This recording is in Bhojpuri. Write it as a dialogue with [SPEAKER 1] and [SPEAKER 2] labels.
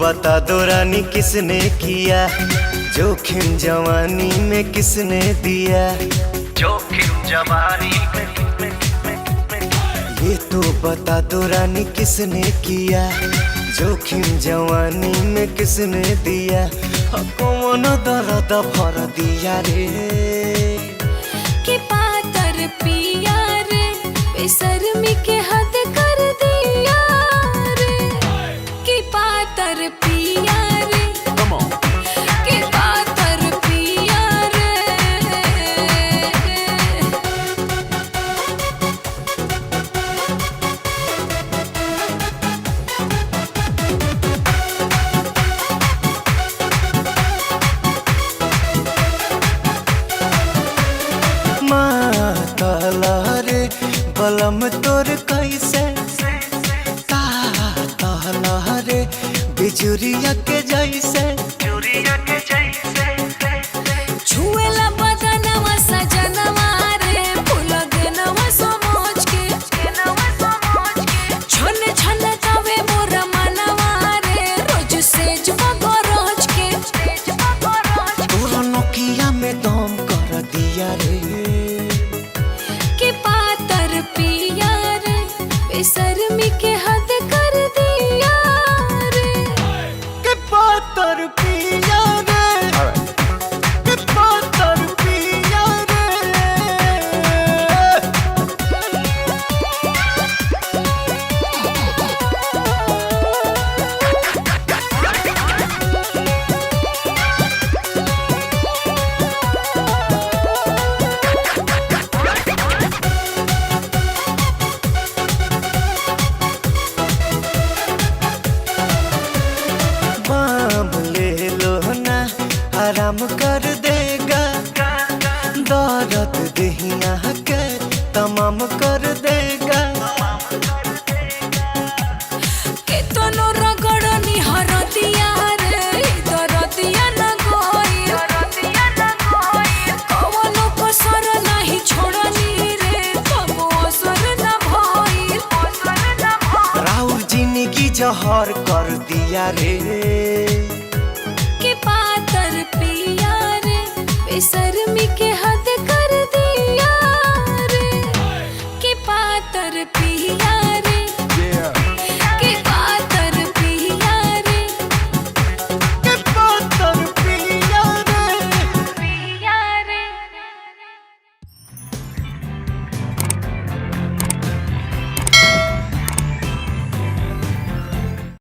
[SPEAKER 1] बता दो रानी किसने किया, जोखिम जवानी में किसने दिया, जोखिम जवानी में ये तो बता दो रानी किसने किया, जोखिम जवानी में किसने दिया, कौन दर्द भर दिया रे
[SPEAKER 2] कि पातर पिया रे बेशर्मी के हद कर दिया रे, कि पातर पिया रे कि पातर पिया रे।
[SPEAKER 1] मातला रे बलम तोर कैसे तातला रे बिजुरिया के जैसे,
[SPEAKER 2] छुएला बदनवा सजनवा रे फूल देनवा समझ के, छन छन कावे मोर मनवा रे रोज सेज बगरोज के,
[SPEAKER 1] तोर नोकिया में दम कर दिया रे
[SPEAKER 2] कि पातर पिया रे बेशर्मी के हद कर दिया रे,
[SPEAKER 1] कि पातर पिया रे कि पातर पिया रे। बाम ले लो ना आराम कर देगा, दर्द देहिया के तमाम कर देगा,
[SPEAKER 2] के तनो रगड़नी हर दिया रे दर दिया न गोई, कवनो कसर नहीं छोड़नी रे कबो असर न भइल,
[SPEAKER 1] राउर जिंदगी जहर कर दिया रे
[SPEAKER 2] कि पातर पिया रे बेशर्मी के हद